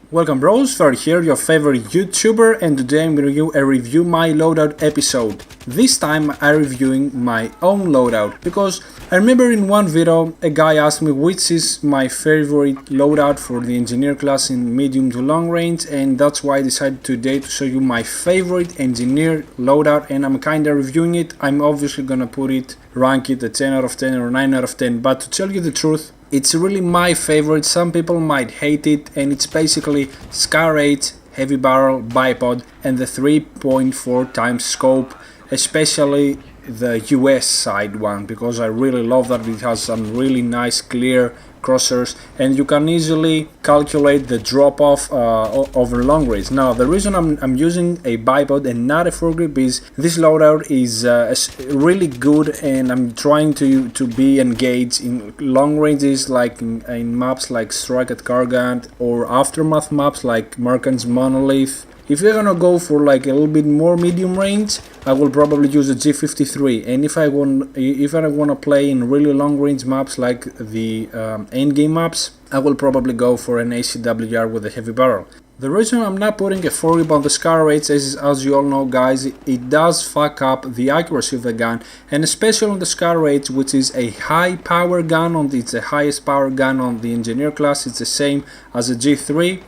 Welcome bros, Far here, your favorite YouTuber, and today I'm gonna do a review my loadout episode. This time I'm reviewing my own loadout, because I remember in one video a guy asked me which is my favorite loadout for the engineer class in medium to long range, and that's why I decided today to show you my favorite engineer loadout, and I'm kinda reviewing it. I'm obviously gonna rank it a 10 out of 10 or 9 out of 10, but to tell you the truth, it's really my favorite. Some people might hate it, and it's basically SCAR 8, heavy barrel, bipod, and the 3.4 times scope, especially the US side one, because I really love that it has some really nice clear crossers, and you can easily calculate the drop off over long range. Now the reason I'm using a bipod and not a foregrip is this loadout is really good, and I'm trying to be engaged in long ranges, like in maps like Strike at Kargant or aftermath maps like Merkant's Monolith. If you're gonna go for like a little bit more medium range, I will probably use a G53, and if I wanna play in really long range maps like the endgame maps, I will probably go for an ACWR with a heavy barrel. The reason I'm not putting a foregrip on the SCAR 8 is, as you all know guys, it does fuck up the accuracy of the gun, and especially on the SCAR 8, which is a high power gun, it's the highest power gun on the engineer class, it's the same as a G3,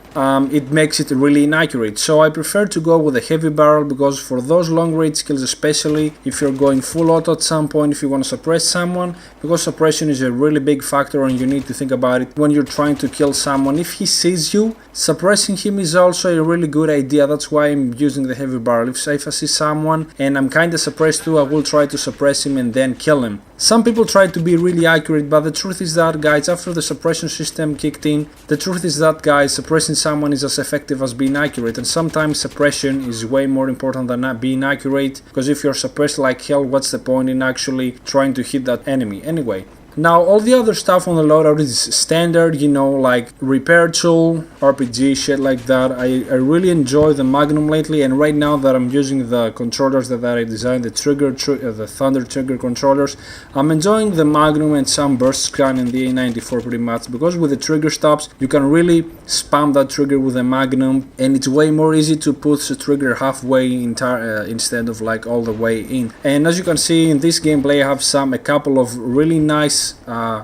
it makes it really inaccurate. So I prefer to go with a heavy barrel, because for those long range kills, especially if you're going full auto at some point, if you want to suppress someone, because suppression is a really big factor and you need to think about it when you're trying to kill someone. If he sees you, suppressing him is also a really good idea. That's why I'm using the heavy barrel. If I see someone and I'm kinda suppressed too, I will try to suppress him and then kill him. Some people try to be really accurate, but the truth is that, guys, after the suppression system kicked in, the truth is that, guys, suppressing someone is as effective as being accurate, and sometimes suppression is way more important than not being accurate, because if you're suppressed like hell, what's the point in actually trying to hit that enemy anyway? Now all the other stuff on the loadout is standard, you know, like repair tool, RPG, shit like that. I really enjoy the Magnum lately, and right now that I'm using the controllers that I designed, the Thunder Trigger controllers, I'm enjoying the Magnum and some burst scan in the A94 pretty much, because with the trigger stops you can really spam that trigger with the Magnum, and it's way more easy to put the trigger halfway instead of like all the way in. And as you can see in this gameplay, I have a couple of really nice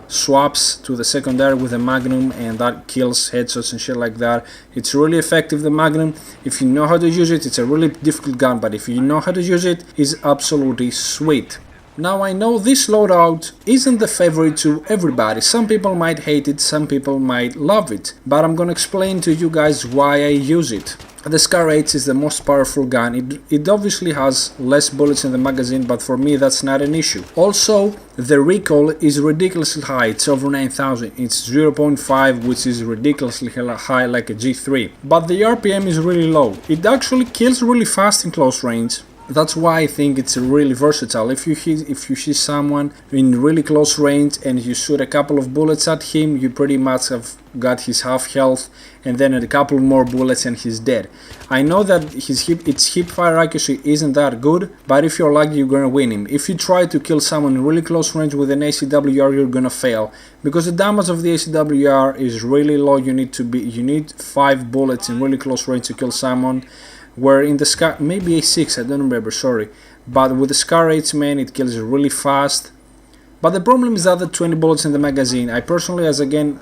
swaps to the secondary with the Magnum, and that kills headshots and shit like that. It's really effective, the Magnum. If you know how to use it, it's a really difficult gun, but if you know how to use it, it's absolutely sweet. Now I know this loadout isn't the favorite to everybody. Some people might hate it, some people might love it, but I'm gonna explain to you guys why I use it. The SCAR 8 is the most powerful gun. It obviously has less bullets in the magazine, but for me that's not an issue. Also, the recoil is ridiculously high, it's over 9000, it's 0.5, which is ridiculously high like a G3. But the RPM is really low. It actually kills really fast in close range. That's why I think it's really versatile. If you see someone in really close range and you shoot a couple of bullets at him, you pretty much have got his half health, and then a couple more bullets and he's dead. I know that its hip fire accuracy isn't that good, but if you're lucky you're gonna win him. If you try to kill someone in really close range with an ACWR, you're gonna fail, because the damage of the ACWR is really low. You need 5 bullets in really close range to kill someone, where in the SCAR, maybe A6, I don't remember, sorry, but with the SCAR 8, man, it kills really fast. But the problem is that the 20 bullets in the magazine, I personally, as again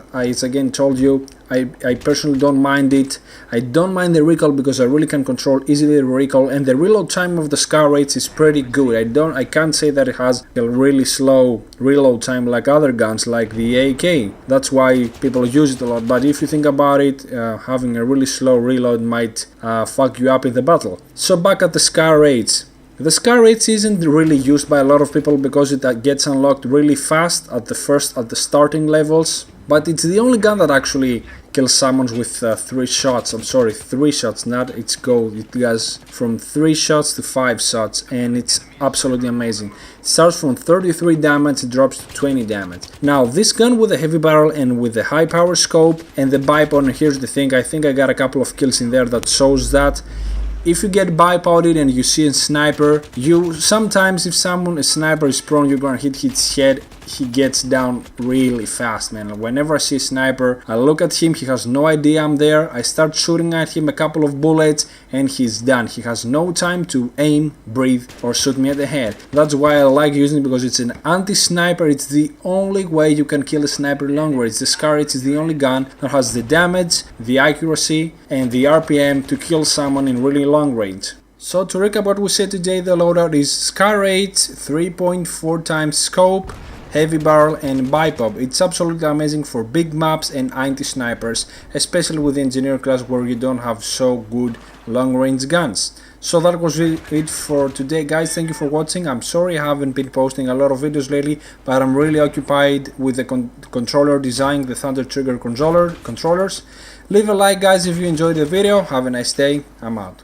told you, I personally don't mind it. I don't mind the recoil, because I really can control easily the recoil, and the reload time of the SCAR 8 is pretty good. I can't say that it has a really slow reload time like other guns like the AK. That's why people use it a lot, but if you think about it, having a really slow reload might fuck you up in the battle. So back at the SCAR 8. The SCAR 8 isn't really used by a lot of people because it gets unlocked really fast at the starting levels, but it's the only gun that actually kills someone with 3 shots. I'm sorry, 3 shots, not its gold. It goes from 3 shots to 5 shots, and it's absolutely amazing. It starts from 33 damage, it drops to 20 damage. Now this gun with a heavy barrel and with the high power scope and the bipod, and here's the thing, I think I got a couple of kills in there that shows that. If you get bipoded and you see a sniper, sometimes if a sniper is prone, you're gonna hit his head he gets down really fast, man. Whenever I see a sniper, I look at him, he has no idea I'm there, I start shooting at him a couple of bullets and he's done. He has no time to aim, breathe or shoot me at the head. That's why I like using it, because it's an anti-sniper. It's the only way you can kill a sniper long range. The Scar 8 is the only gun that has the damage, the accuracy and the RPM to kill someone in really long range. So to recap what we said today, the loadout is Scar 8, 3.4 times scope, heavy barrel and bipod. It's absolutely amazing for big maps and anti-snipers, especially with the engineer class where you don't have so good long range guns. So that was it for today, guys. Thank you for watching. I'm sorry I haven't been posting a lot of videos lately, but I'm really occupied with the controller design, the Thunder Trigger controllers. Leave a like, guys, if you enjoyed the video. Have a nice day. I'm out.